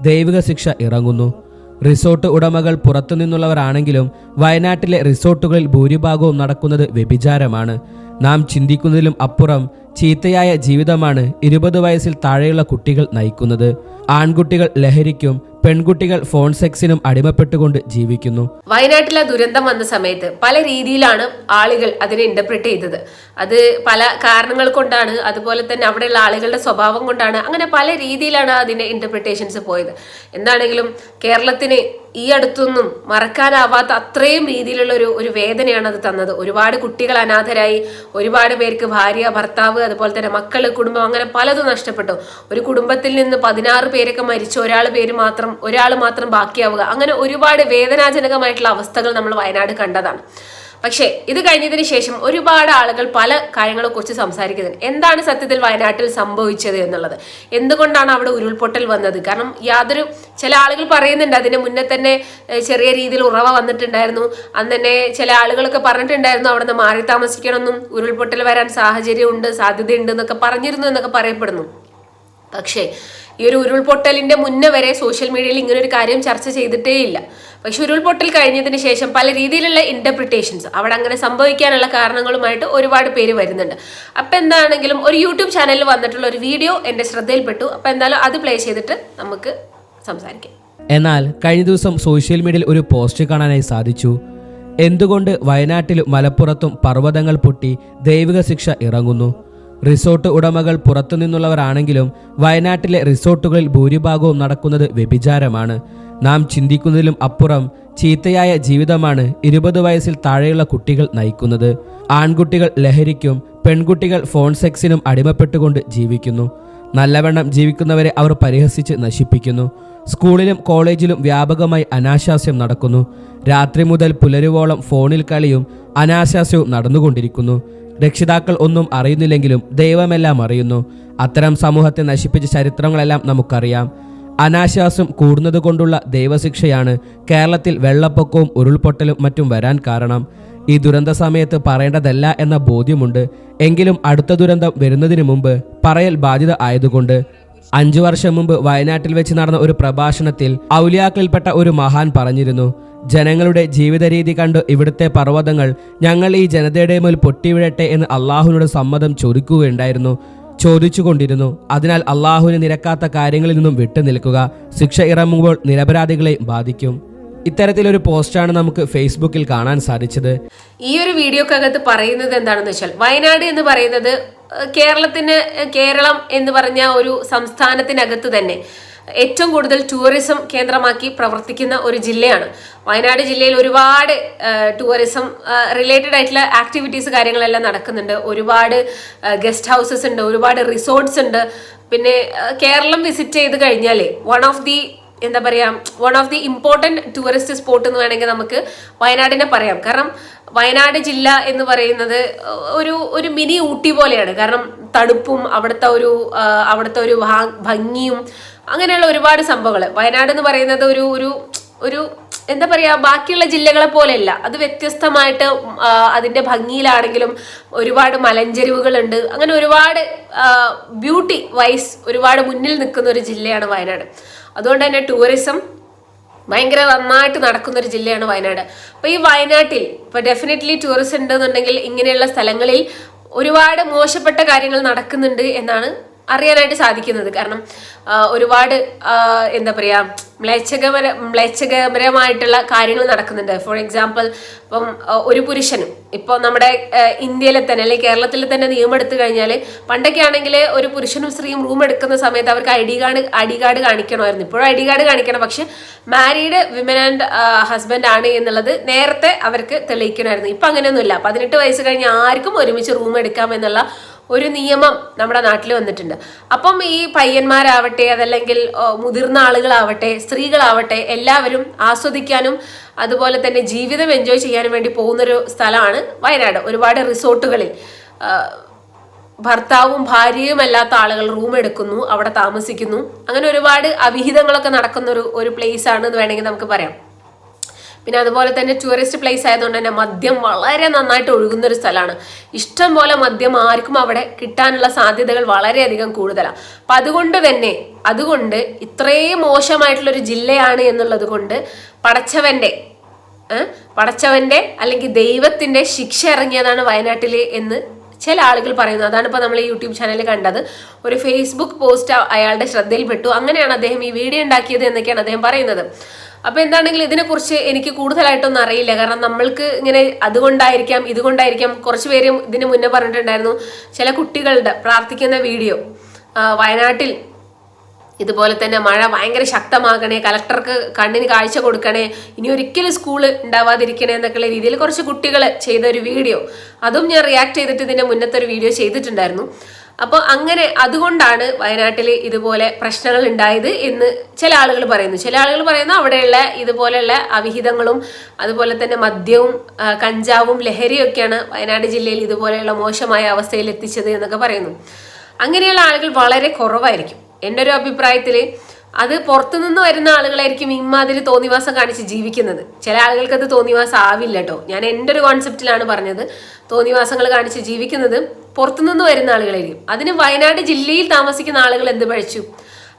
ദൈവിക ശിക്ഷ ഇറങ്ങുന്നു. റിസോർട്ട് ഉടമകൾ പുറത്തുനിന്നുള്ളവരാണെങ്കിലും വയനാട്ടിലെ റിസോർട്ടുകളിൽ ഭൂരിഭാഗവും നടക്കുന്നത് വ്യഭിചാരമാണ്. നാം ചിന്തിക്കുന്നതിലും അപ്പുറം ചീത്തയായ ജീവിതമാണ് 20 വയസ്സിൽ താഴെയുള്ള കുട്ടികൾ നയിക്കുന്നത്. ആൺകുട്ടികൾ ലഹരിക്കും പെൺകുട്ടികൾ ഫോൺ സെക്സിനും അടിമപ്പെട്ടുകൊണ്ട് ജീവിക്കുന്നു. വയനാട്ടിലെ ദുരന്തം വന്ന സമയത്ത് പല രീതിയിലാണ് ആളുകൾ അതിനെ ഇന്റർപ്രറ്റ് ചെയ്തത്. അത് പല കാരണങ്ങൾ കൊണ്ടാണ്, അതുപോലെ തന്നെ അവിടെയുള്ള ആളുകളുടെ സ്വഭാവം കൊണ്ടാണ്. അങ്ങനെ പല രീതിയിലാണ് അതിന്റെ ഇന്റർപ്രിട്ടേഷൻസ് പോയത്. എന്താണെങ്കിലും കേരളത്തിന് ഈ അടുത്തൊന്നും മറക്കാനാവാത്ത അത്രയും രീതിയിലുള്ള ഒരു വേദനയാണ് അത് തന്നത്. ഒരുപാട് കുട്ടികൾ അനാഥരായി, ഒരുപാട് പേർക്ക് ഭാര്യ, ഭർത്താവ്, അതുപോലെ തന്നെ മക്കള്, കുടുംബം, അങ്ങനെ പലതും നഷ്ടപ്പെട്ടു. ഒരു കുടുംബത്തിൽ നിന്ന് 16 പേരൊക്കെ മരിച്ചു, ഒരാൾ മാത്രം ബാക്കിയാവുക. അങ്ങനെ ഒരുപാട് വേദനാജനകമായിട്ടുള്ള അവസ്ഥകൾ നമ്മൾ വയനാട് കണ്ടതാണ്. പക്ഷേ ഇത് കഴിഞ്ഞതിന് ശേഷം ഒരുപാട് ആളുകൾ പല കാര്യങ്ങളെ കുറിച്ച് സംസാരിക്കുന്നുണ്ട്. എന്താണ് സത്യത്തിൽ വയനാട്ടിൽ സംഭവിച്ചത് എന്നുള്ളത്, എന്തുകൊണ്ടാണ് അവിടെ ഉരുൾപൊട്ടൽ വന്നത്? കാരണം ചില ആളുകൾ പറയുന്നുണ്ട് അതിന് മുന്നേ തന്നെ ചെറിയ രീതിയിൽ ഉറവ വന്നിട്ടുണ്ടായിരുന്നു. അന്ന് തന്നെ ചില ആളുകളൊക്കെ പറഞ്ഞിട്ടുണ്ടായിരുന്നു അവിടെ നിന്ന് മാറി താമസിക്കണമെന്നും ഉരുൾപൊട്ടൽ വരാൻ സാധ്യതയുണ്ട് എന്നൊക്കെ പറഞ്ഞിരുന്നു എന്നൊക്കെ പറയപ്പെടുന്നു. പക്ഷേ ഈ ഒരു ഉരുൾപൊട്ടലിന്റെ മുന്നേ വരെ സോഷ്യൽ മീഡിയയിൽ ഇങ്ങനെ ഒരു കാര്യം ചർച്ച ചെയ്തിട്ടേ ഇല്ല. പക്ഷെ ഉരുൾപൊട്ടൽ കഴിഞ്ഞതിന് ശേഷം പല രീതിയിലുള്ള ഇന്റർപ്രിട്ടേഷൻസ് അവിടെ അങ്ങനെ സംഭവിക്കാനുള്ള കാരണങ്ങളുമായിട്ട് ഒരുപാട് പേര് വരുന്നുണ്ട്. അപ്പം എന്താണെങ്കിലും ഒരു യൂട്യൂബ് ചാനലിൽ വന്നിട്ടുള്ള ഒരു വീഡിയോ എൻ്റെ ശ്രദ്ധയിൽപ്പെട്ടു. അപ്പം എന്തായാലും അത് പ്ലേ ചെയ്തിട്ട് നമുക്ക് സംസാരിക്കാം. എന്നാൽ കഴിഞ്ഞ ദിവസം സോഷ്യൽ മീഡിയയിൽ ഒരു പോസ്റ്റ് കാണാനായി സാധിച്ചു. എന്തുകൊണ്ട് വയനാട്ടിലും മലപ്പുറത്തും പർവ്വതങ്ങൾ പൊട്ടി ദൈവിക ശിക്ഷ ഇറങ്ങുന്നു? റിസോർട്ട് ഉടമകൾ പുറത്തുനിന്നുള്ളവരാണെങ്കിലും വയനാട്ടിലെ റിസോർട്ടുകളിൽ ഭൂരിഭാഗവും നടക്കുന്നത് വ്യഭിചാരമാണ്. നാം ചിന്തിക്കുന്നതിലും അപ്പുറം ചീത്തയായ ജീവിതമാണ് 20 വയസ്സിൽ താഴെയുള്ള കുട്ടികൾ നയിക്കുന്നത്. ആൺകുട്ടികൾ ലഹരിക്കും പെൺകുട്ടികൾ ഫോൺ സെക്സിനും അടിമപ്പെട്ടുകൊണ്ട് ജീവിക്കുന്നു. നല്ലവണ്ണം ജീവിക്കുന്നവരെ അവർ പരിഹസിച്ച് നശിപ്പിക്കുന്നു. സ്കൂളിലും കോളേജിലും വ്യാപകമായി അനാശാസ്യം നടക്കുന്നു. രാത്രി മുതൽ പുലരുവോളം ഫോണിൽ കളിയും അനാശാസ്യവും നടന്നുകൊണ്ടിരിക്കുന്നു. രക്ഷിതാക്കൾ ഒന്നും അറിയുന്നില്ലെങ്കിലും ദൈവമെല്ലാം അറിയുന്നു. അത്തരം സമൂഹത്തെ നശിപ്പിച്ച ചരിത്രങ്ങളെല്ലാം നമുക്കറിയാം. അനാശാസ്യം കൂടുന്നതുകൊണ്ടുള്ള ദൈവശിക്ഷയാണ് കേരളത്തിൽ വെള്ളപ്പൊക്കവും ഉരുൾപൊട്ടലും മറ്റും വരാൻ കാരണം. ഈ ദുരന്ത സമയത്ത് പറയേണ്ടതല്ല എന്ന ബോധ്യമുണ്ട്. എങ്കിലും അടുത്ത ദുരന്തം വരുന്നതിന് മുമ്പ് പറയൽ ബാധ്യത ആയതുകൊണ്ട് 5 വർഷം മുമ്പ് വയനാട്ടിൽ വെച്ച് നടന്ന ഒരു പ്രഭാഷണത്തിൽ ഔലിയാക്കളിൽപ്പെട്ട ഒരു മഹാൻ പറഞ്ഞിരുന്നു, ജനങ്ങളുടെ ജീവിത രീതി കണ്ട് ഇവിടുത്തെ പർവ്വതങ്ങൾ ഞങ്ങൾ ഈ ജനതയുടെ മേൽ പൊട്ടിവിഴട്ടെ എന്ന് അള്ളാഹുവിനോട് സമ്മതം ചോദിച്ചുകൊണ്ടിരുന്നു. അതിനാൽ അള്ളാഹുവിന് നിരക്കാത്ത കാര്യങ്ങളിൽ നിന്നും വിട്ടു നിൽക്കുക. ശിക്ഷ ഇറങ്ങുമ്പോൾ നിരപരാധികളെ ബാധിക്കും. ഇത്തരത്തിലൊരു പോസ്റ്റാണ് നമുക്ക് ഫേസ്ബുക്കിൽ കാണാൻ സാധിച്ചത്. ഈ ഒരു വീഡിയോക്കകത്ത് പറയുന്നത് എന്താണെന്ന് വെച്ചാൽ, വയനാട് എന്ന് പറയുന്നത് കേരളം എന്ന് പറഞ്ഞ ഒരു സംസ്ഥാനത്തിനകത്ത് തന്നെ ഏറ്റവും കൂടുതൽ ടൂറിസം കേന്ദ്രമാക്കി പ്രവർത്തിക്കുന്ന ഒരു ജില്ലയാണ് വയനാട്. ജില്ലയിൽ ഒരുപാട് ടൂറിസം റിലേറ്റഡ് ആയിട്ടുള്ള ആക്ടിവിറ്റീസ് കാര്യങ്ങളെല്ലാം നടക്കുന്നുണ്ട്. ഒരുപാട് ഗസ്റ്റ് ഹൗസസ് ഉണ്ട്, ഒരുപാട് റിസോർട്ട്സ് ഉണ്ട്. പിന്നെ കേരളം വിസിറ്റ് ചെയ്ത് കഴിഞ്ഞാൽ one of the important tourist spot എന്ന് വേണമെങ്കിൽ നമുക്ക് വയനാടിനെ പറയാം. കാരണം വയനാട് ജില്ല എന്ന് പറയുന്നത് ഒരു മിനി ഊട്ടി പോലെയാണ്. കാരണം തണുപ്പും അവിടുത്തെ ഒരു ഭംഗിയും അങ്ങനെയുള്ള ഒരുപാട് സംഭവങ്ങൾ. വയനാട് എന്ന് പറയുന്നത് ഒരു ബാക്കിയുള്ള ജില്ലകളെ പോലെയല്ല, അത് വ്യത്യസ്തമായിട്ട് അതിന്റെ ഭംഗിയിലാണെങ്കിലും ഒരുപാട് മലഞ്ചെരിവുകളുണ്ട്. അങ്ങനെ ഒരുപാട് ബ്യൂട്ടി വൈസ് ഒരുപാട് മുന്നിൽ നിൽക്കുന്ന ഒരു ജില്ലയാണ് വയനാട്. അതുകൊണ്ട് തന്നെ ടൂറിസം ഭയങ്കര നന്നായിട്ട് നടക്കുന്ന ഒരു ജില്ലയാണ് വയനാട്. അപ്പൊ ഈ വയനാട്ടിൽ ഇപ്പൊ ഡെഫിനറ്റ്ലി ടൂറിസം ഉണ്ടെന്നുണ്ടെങ്കിൽ ഇങ്ങനെയുള്ള സ്ഥലങ്ങളിൽ ഒരുപാട് മോശപ്പെട്ട കാര്യങ്ങൾ നടക്കുന്നുണ്ട് എന്നാണ് അറിയാനായിട്ട് സാധിക്കുന്നത്. കാരണം ഒരുപാട് മ്ലേച്ഛകപരമായിട്ടുള്ള കാര്യങ്ങൾ നടക്കുന്നുണ്ട്. ഫോർ എക്സാമ്പിൾ, ഇപ്പം ഒരു പുരുഷനും ഇപ്പോൾ നമ്മുടെ ഇന്ത്യയിലെ തന്നെ അല്ലെങ്കിൽ കേരളത്തിൽ തന്നെ നിയമം എടുത്തു കഴിഞ്ഞാൽ, പണ്ടൊക്കെ ആണെങ്കിൽ ഒരു പുരുഷനും സ്ത്രീയും റൂം എടുക്കുന്ന സമയത്ത് അവർക്ക് ഐ ഡി കാർഡ് കാണിക്കണമായിരുന്നു. ഇപ്പോഴും ഐ ഡി കാർഡ് കാണിക്കണം. പക്ഷെ മാരീഡ് വിമൻ ആൻഡ് ഹസ്ബൻഡ് ആണ് എന്നുള്ളത് നേരത്തെ അവർക്ക് തെളിയിക്കണമായിരുന്നു. ഇപ്പം അങ്ങനെയൊന്നുമില്ല. 18 വയസ്സ് കഴിഞ്ഞ് ആർക്കും ഒരുമിച്ച് റൂം എടുക്കാം എന്നുള്ള ഒരു നിയമം നമ്മുടെ നാട്ടിൽ വന്നിട്ടുണ്ട്. അപ്പം ഈ പയ്യന്മാരാവട്ടെ, അതല്ലെങ്കിൽ മുതിർന്ന ആളുകളാവട്ടെ, സ്ത്രീകളാവട്ടെ, എല്ലാവരും ആസ്വദിക്കാനും അതുപോലെ തന്നെ ജീവിതം എൻജോയ് ചെയ്യാനും വേണ്ടി പോകുന്നൊരു സ്ഥലമാണ് വയനാട്. ഒരുപാട് റിസോർട്ടുകളിൽ ഭർത്താവും ഭാര്യയും അല്ലാത്ത ആളുകൾ റൂം എടുക്കുന്നു, അവിടെ താമസിക്കുന്നു. അങ്ങനെ ഒരുപാട് അവിഹിതങ്ങളൊക്കെ നടക്കുന്ന ഒരു പ്ലേസ് ആണ് എന്ന് വേണമെങ്കിൽ നമുക്ക് പറയാം. പിന്നെ അതുപോലെ തന്നെ ടൂറിസ്റ്റ് പ്ലേസ് ആയതുകൊണ്ട് തന്നെ മദ്യം വളരെ നന്നായിട്ട് ഒഴുകുന്ന ഒരു സ്ഥലമാണ്. ഇഷ്ടം പോലെ മദ്യം ആർക്കും അവിടെ കിട്ടാനുള്ള സാധ്യതകൾ വളരെയധികം കൂടുതലാണ്. അപ്പം അതുകൊണ്ട് ഇത്രയും മോശമായിട്ടുള്ളൊരു ജില്ലയാണ് എന്നുള്ളത് കൊണ്ട് പടച്ചവന്റെ അല്ലെങ്കിൽ ദൈവത്തിന്റെ ശിക്ഷ ഇറങ്ങിയതാണ് വയനാട്ടിൽ എന്ന് ചില ആളുകൾ പറയുന്നു. അതാണ് ഇപ്പോൾ നമ്മൾ ഈ യൂട്യൂബ് ചാനലിൽ കണ്ടത്. ഒരു ഫേസ്ബുക്ക് പോസ്റ്റ് അയാളുടെ ശ്രദ്ധയിൽപ്പെട്ടു. അങ്ങനെയാണ് അദ്ദേഹം ഈ വീഡിയോ ഉണ്ടാക്കിയത് എന്നൊക്കെയാണ് അദ്ദേഹം പറയുന്നത്. അപ്പോൾ എന്താണെങ്കിലും ഇതിനെക്കുറിച്ച് എനിക്ക് കൂടുതലായിട്ടൊന്നും അറിയില്ല. കാരണം നമ്മൾക്ക് ഇങ്ങനെ ഇതുകൊണ്ടായിരിക്കാം കുറച്ച് പേരും ഇതിന് മുന്നേ പറഞ്ഞിട്ടുണ്ടായിരുന്നു ചില കുട്ടികളുടെ പ്രാർത്ഥിക്കുന്ന വീഡിയോ വയനാട്ടിൽ ഇതുപോലെ തന്നെ മഴ ഭയങ്കര ശക്തമാകണേ, കലക്ടർക്ക് കണ്ണിന് കാഴ്ച കൊടുക്കണേ, ഇനി ഒരിക്കലും സ്കൂൾ ഉണ്ടാവാതിരിക്കണേ എന്നൊക്കെയുള്ള രീതിയിൽ കുറച്ച് കുട്ടികൾ ചെയ്ത ഒരു വീഡിയോ, അതും ഞാൻ റിയാക്ട് ചെയ്തിട്ട് ഇതിൻ്റെ മുന്നത്തെ ഒരു വീഡിയോ ചെയ്തിട്ടുണ്ടായിരുന്നു. അപ്പോൾ അതുകൊണ്ടാണ് വയനാട്ടിൽ ഇതുപോലെ പ്രശ്നങ്ങൾ ഉണ്ടായത് എന്ന് ചില ആളുകൾ പറയുന്നു. അവിടെയുള്ള ഇതുപോലെയുള്ള അവിഹിതങ്ങളും അതുപോലെ തന്നെ മദ്യവും കഞ്ചാവും ലഹരിയൊക്കെയാണ് വയനാട് ജില്ലയിൽ ഇതുപോലെയുള്ള മോശമായ അവസ്ഥയിൽ എത്തിച്ചത് എന്നൊക്കെ പറയുന്നു. അങ്ങനെയുള്ള ആളുകൾ വളരെ കുറവായിരിക്കും. എൻ്റെ ഒരു അഭിപ്രായത്തിൽ അത് പുറത്തുനിന്ന് വരുന്ന ആളുകളായിരിക്കും ഇമാതിരി തോന്നിവാസം കാണിച്ച് ജീവിക്കുന്നത്. ചില ആളുകൾക്ക് അത് തോന്നിവാസം ആവില്ല കേട്ടോ. ഞാൻ എൻ്റെ ഒരു കോൺസെപ്റ്റിലാണ് പറഞ്ഞത്. തോന്നിവാസങ്ങൾ കാണിച്ച് ജീവിക്കുന്നത് പുറത്തുനിന്ന് വരുന്ന ആളുകളായിരിക്കും. അതിന് വയനാട് ജില്ലയിൽ താമസിക്കുന്ന ആളുകൾ എന്ത് പഴിച്ചു?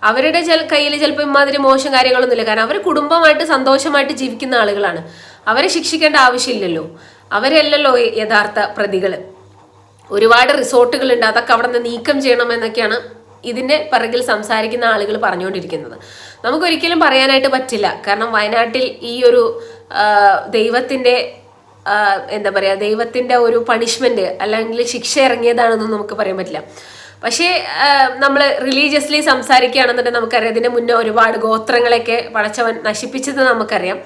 അവരുടെ കയ്യിൽ ചിലപ്പോൾ ഇമാതിരി മോശം കാര്യങ്ങളൊന്നുമില്ല. കാരണം അവർ കുടുംബമായിട്ട് സന്തോഷമായിട്ട് ജീവിക്കുന്ന ആളുകളാണ്. അവരെ ശിക്ഷിക്കേണ്ട ആവശ്യമില്ലല്ലോ. അവരല്ലല്ലോ യഥാർത്ഥ പ്രതികൾ. ഒരുപാട് റിസോർട്ടുകളുണ്ട്, അതൊക്കെ അവിടെ നിന്ന് നീക്കം ചെയ്യണമെന്നൊക്കെയാണ് ഇതിൻ്റെ പിറകിൽ സംസാരിക്കുന്ന ആളുകൾ പറഞ്ഞുകൊണ്ടിരിക്കുന്നത്. നമുക്കൊരിക്കലും പറയാനായിട്ട് പറ്റില്ല. കാരണം വയനാട്ടിൽ ഈ ഒരു ദൈവത്തിൻ്റെ ദൈവത്തിൻ്റെ ഒരു പണിഷ്മെന്റ് അല്ലെങ്കിൽ ശിക്ഷ ഇറങ്ങിയതാണെന്നൊന്നും നമുക്ക് പറയാൻ പറ്റില്ല. പക്ഷേ നമ്മൾ റിലീജിയസ്ലി സംസാരിക്കുകയാണെന്നുണ്ടെങ്കിൽ നമുക്കറിയാം ഇതിന് മുന്നേ ഒരുപാട് ഗോത്രങ്ങളെയൊക്കെ പടച്ചവൻ നശിപ്പിച്ചത് നമുക്കറിയാം.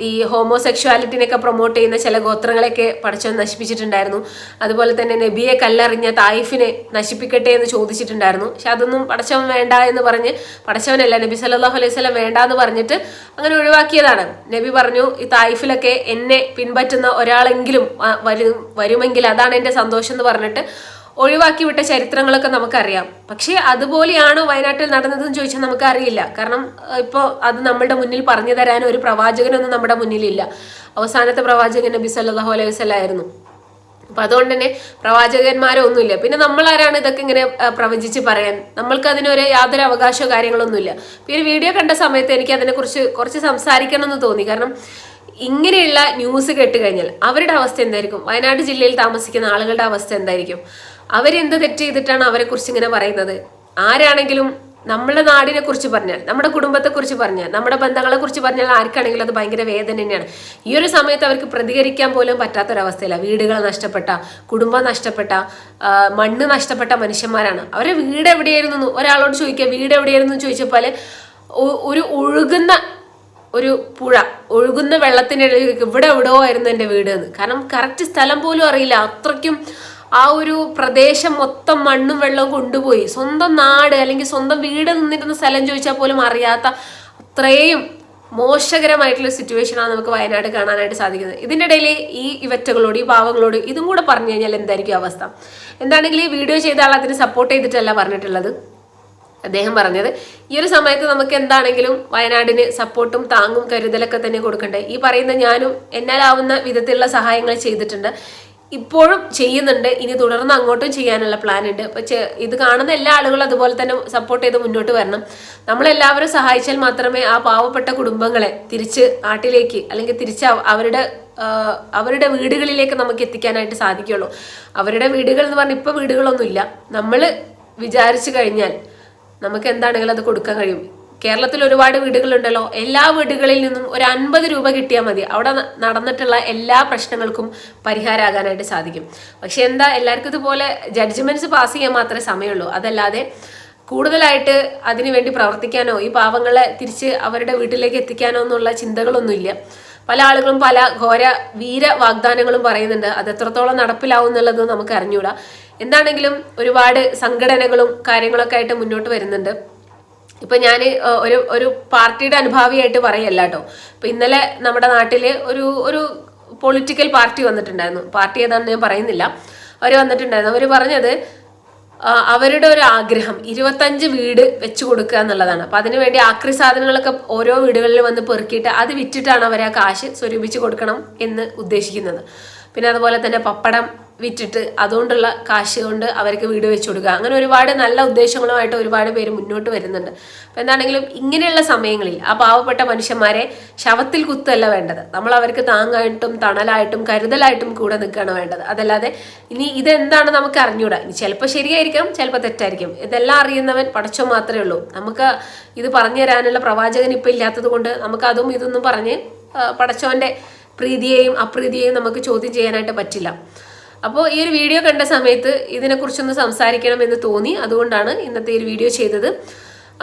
ഈ ഹോമോസെക്ഷുവാലിറ്റിനെയൊക്കെ പ്രൊമോട്ട് ചെയ്യുന്ന ചില ഗോത്രങ്ങളെയൊക്കെ പടച്ചവൻ നശിപ്പിച്ചിട്ടുണ്ടായിരുന്നു. അതുപോലെ തന്നെ നബിയെ കല്ലെറിഞ്ഞ തായിഫിനെ നശിപ്പിക്കട്ടെ എന്ന് ചോദിച്ചിട്ടുണ്ടായിരുന്നു. പക്ഷെ അതൊന്നും പടച്ചവൻ വേണ്ട എന്ന് പറഞ്ഞ്, പടച്ചവനല്ല നബി സല്ലല്ലാഹു അലൈഹി വസല്ലം വേണ്ട എന്ന് പറഞ്ഞിട്ട് അങ്ങനെ ഒഴിവാക്കിയതാണ്. നബി പറഞ്ഞു ഈ തായിഫിലൊക്കെ എന്നെ പിൻപറ്റുന്ന ഒരാളെങ്കിലും വരുമെങ്കിൽ അതാണ് എൻ്റെ സന്തോഷം എന്ന് പറഞ്ഞിട്ട് ഒഴിവാക്കി വിട്ട ചരിത്രങ്ങളൊക്കെ നമുക്കറിയാം. പക്ഷേ അതുപോലെയാണോ വയനാട്ടിൽ നടന്നതെന്ന് ചോദിച്ചാൽ നമുക്കറിയില്ല. കാരണം ഇപ്പോൾ അത് നമ്മുടെ മുന്നിൽ പറഞ്ഞു തരാൻ ഒരു പ്രവാചകനൊന്നും നമ്മുടെ മുന്നിലില്ല. അവസാനത്തെ പ്രവാചകൻ നബി സല്ലല്ലാഹു അലൈഹി വസല്ലം ആയിരുന്നു. അപ്പം അതുകൊണ്ട് തന്നെ പ്രവാചകന്മാരോ ഒന്നുമില്ല. പിന്നെ നമ്മളാരാണ് ഇതൊക്കെ ഇങ്ങനെ പ്രവചിച്ച് പറയാൻ? നമ്മൾക്ക് അതിനൊരു യാതൊരു അവകാശമോ കാര്യങ്ങളൊന്നുമില്ല. ഇപ്പോൾ ഈ വീഡിയോ കണ്ട സമയത്ത് എനിക്ക് അതിനെക്കുറിച്ച് കുറച്ച് സംസാരിക്കണം എന്ന് തോന്നി. കാരണം ഇങ്ങനെയുള്ള ന്യൂസ് കേട്ട് കഴിഞ്ഞാൽ അവരുടെ അവസ്ഥ എന്തായിരിക്കും? വയനാട് ജില്ലയിൽ താമസിക്കുന്ന ആളുകളുടെ അവസ്ഥ എന്തായിരിക്കും? അവരെന്ത് തെറ്റ് ചെയ്തിട്ടാണ് അവരെക്കുറിച്ച് ഇങ്ങനെ പറയുന്നത്? ആരാണെങ്കിലും നമ്മുടെ നാടിനെ കുറിച്ച് പറഞ്ഞാൽ, നമ്മുടെ കുടുംബത്തെക്കുറിച്ച് പറഞ്ഞാൽ, നമ്മുടെ ബന്ധങ്ങളെക്കുറിച്ച് പറഞ്ഞാൽ ആർക്കാണെങ്കിലും അത് ഭയങ്കര വേദന തന്നെയാണ്. ഈ ഒരു സമയത്ത് അവർക്ക് പ്രതികരിക്കാൻ പോലും പറ്റാത്തൊരവസ്ഥയില്ല. വീടുകൾ നഷ്ടപ്പെട്ട, കുടുംബം നഷ്ടപ്പെട്ട, മണ്ണ് നഷ്ടപ്പെട്ട മനുഷ്യന്മാരാണ്. അവരെ വീട് എവിടെയായിരുന്നു? ഒരാളോട് ചോദിക്കുക വീട് എവിടെയായിരുന്നു ചോദിച്ചപ്പോൾ ഒരു ഒരു പുഴ ഒഴുകുന്ന വെള്ളത്തിനിടയിൽ ഇവിടെ എവിടെയോ ആയിരുന്നു എൻ്റെ വീട് എന്ന്. കാരണം കറക്റ്റ് സ്ഥലം പോലും അറിയില്ല. അത്രയ്ക്കും ആ ഒരു പ്രദേശം മൊത്തം മണ്ണും വെള്ളവും കൊണ്ടുപോയി. സ്വന്തം നാട് അല്ലെങ്കിൽ സ്വന്തം വീട് നിന്നിരുന്ന സ്ഥലം ചോദിച്ചാൽ പോലും അറിയാത്ത അത്രയും മോശകരമായിട്ടുള്ള സിറ്റുവേഷനാണ് നമുക്ക് വയനാട് കാണാനായിട്ട് സാധിക്കുന്നത്. ഇതിൻ്റെ ഇടയിൽ ഈ ഇവറ്റകളോട്, ഈ പാവങ്ങളോട് ഇതും കൂടെ പറഞ്ഞു കഴിഞ്ഞാൽ എന്തായിരിക്കും അവസ്ഥ? എന്താണെങ്കിൽ ഈ വീഡിയോ ചെയ്ത ആൾ അതിന് സപ്പോർട്ട് ചെയ്തിട്ടല്ല പറഞ്ഞിട്ടുള്ളത്. അദ്ദേഹം പറഞ്ഞത് ഈ ഒരു സമയത്ത് നമുക്ക് എന്താണെങ്കിലും വയനാടിന് സപ്പോർട്ടും താങ്ങും കരുതലൊക്കെ തന്നെ കൊടുക്കണ്ടേ. ഈ പറയുന്ന ഞാനും എന്നാലാവുന്ന വിധത്തിലുള്ള സഹായങ്ങൾ ചെയ്തിട്ടുണ്ട്, ഇപ്പോഴും ചെയ്യുന്നുണ്ട്, ഇനി തുടർന്ന് അങ്ങോട്ടും ചെയ്യാനുള്ള പ്ലാൻ ഉണ്ട്. അപ്പോൾ ഇത് കാണുന്ന എല്ലാ ആളുകളും അതുപോലെ തന്നെ സപ്പോർട്ട് ചെയ്ത് മുന്നോട്ട് വരണം. നമ്മളെല്ലാവരും സഹായിച്ചാൽ മാത്രമേ ആ പാവപ്പെട്ട കുടുംബങ്ങളെ തിരിച്ച് നാട്ടിലേക്ക് അല്ലെങ്കിൽ തിരിച്ച് അവരുടെ വീടുകളിലേക്ക് നമുക്ക് എത്തിക്കാനായിട്ട് സാധിക്കുള്ളൂ. അവരുടെ വീടുകൾ എന്ന് പറഞ്ഞാൽ ഇപ്പോൾ വീടുകളൊന്നുമില്ല. നമ്മൾ വിചാരിച്ചു കഴിഞ്ഞാൽ നമുക്ക് എന്താണെങ്കിലും അത് കൊടുക്കാൻ കഴിയും. കേരളത്തിൽ ഒരുപാട് വീടുകളുണ്ടല്ലോ. എല്ലാ വീടുകളിൽ നിന്നും ഒരു 50 രൂപ കിട്ടിയാൽ മതി. അവിടെ നടന്നിട്ടുള്ള എല്ലാ പ്രശ്നങ്ങൾക്കും പരിഹാരമാകാനായിട്ട് സാധിക്കും. പക്ഷെ എല്ലാവർക്കും ഇതുപോലെ ജഡ്ജ്മെന്റ്സ് പാസ് ചെയ്യാൻ മാത്രമേ സമയമുള്ളൂ. അതല്ലാതെ കൂടുതലായിട്ട് അതിനുവേണ്ടി പ്രവർത്തിക്കാനോ ഈ പാവങ്ങളെ തിരിച്ച് അവരുടെ വീട്ടിലേക്ക് എത്തിക്കാനോ എന്നുള്ള ചിന്തകളൊന്നുമില്ല. പല ആളുകളും പല വീര വാഗ്ദാനങ്ങളും പറയുന്നുണ്ട്. അത് എത്രത്തോളം നടപ്പിലാവും എന്നുള്ളത് നമുക്ക് അറിഞ്ഞൂടാ. എന്താണെങ്കിലും ഒരുപാട് സംഘടനകളും കാര്യങ്ങളൊക്കെ ആയിട്ട് മുന്നോട്ട് വരുന്നുണ്ട്. ഇപ്പം ഞാൻ ഒരു പാർട്ടിയുടെ അനുഭാവിയായിട്ട് പറയല്ല കേട്ടോ. ഇപ്പം ഇന്നലെ നമ്മുടെ നാട്ടിൽ ഒരു പൊളിറ്റിക്കൽ പാർട്ടി വന്നിട്ടുണ്ടായിരുന്നു. പാർട്ടി ഏതാണെന്ന് ഞാൻ പറയുന്നില്ല. അവർ വന്നിട്ടുണ്ടായിരുന്നു. അവർ പറഞ്ഞത് അവരുടെ ഒരു ആഗ്രഹം 25 വീട് വെച്ചു കൊടുക്കുക എന്നുള്ളതാണ്. അപ്പം അതിനുവേണ്ടി ആക്രി സാധനങ്ങളൊക്കെ ഓരോ വീടുകളിൽ വന്ന് പെറുക്കിയിട്ട് അത് വിറ്റിട്ടാണ് അവർ ആ കാശ് സ്വരൂപിച്ച് കൊടുക്കണം എന്ന് ഉദ്ദേശിക്കുന്നത്. പിന്നെ അതുപോലെ തന്നെ പപ്പടം വിറ്റിട്ട് അതുകൊണ്ടുള്ള കാശ് കൊണ്ട് അവർക്ക് വീട് വെച്ച് കൊടുക്കുക. അങ്ങനെ ഒരുപാട് നല്ല ഉദ്ദേശങ്ങളുമായിട്ട് ഒരുപാട് പേര് മുന്നോട്ട് വരുന്നുണ്ട്. അപ്പം എന്താണെങ്കിലും ഇങ്ങനെയുള്ള സമയങ്ങളിൽ ആ പാവപ്പെട്ട മനുഷ്യന്മാരെ ശവത്തിൽ കുത്തല്ല വേണ്ടത്. നമ്മൾ അവർക്ക് താങ്ങായിട്ടും തണലായിട്ടും കരുതലായിട്ടും കൂടെ നിൽക്കുകയാണ് വേണ്ടത്. അതല്ലാതെ ഇനി ഇതെന്താണ് നമുക്ക് അറിഞ്ഞൂടാ. ഇനി ചിലപ്പോൾ ശരിയായിരിക്കാം, ചിലപ്പോൾ തെറ്റായിരിക്കും. ഇതെല്ലാം അറിയുന്നവൻ പടച്ചോൻ മാത്രമേ ഉള്ളൂ. നമുക്ക് ഇത് പറഞ്ഞു തരാനുള്ള പ്രവാചകൻ ഇപ്പം ഇല്ലാത്തത് കൊണ്ട് നമുക്ക് അതും ഇതൊന്നും പറഞ്ഞ് പടച്ചോൻ്റെ പ്രീതിയെയും അപ്രീതിയെയും നമുക്ക് ചോദ്യം ചെയ്യാനായിട്ട് പറ്റില്ല. അപ്പോൾ ഈ ഒരു വീഡിയോ കണ്ട സമയത്ത് ഇതിനെക്കുറിച്ചൊന്ന് സംസാരിക്കണം എന്ന് തോന്നി. അതുകൊണ്ടാണ് ഇന്നത്തെ ഈ ഒരു വീഡിയോ ചെയ്തത്.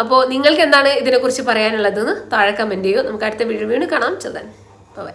അപ്പോൾ നിങ്ങൾക്ക് എന്താണ് ഇതിനെക്കുറിച്ച് പറയാനുള്ളതെന്ന് താഴെ കമൻറ്റ് ചെയ്യൂ. നമുക്ക് അടുത്ത വീഡിയോ കാണാം. ചെല്ലാൻ ബൈ.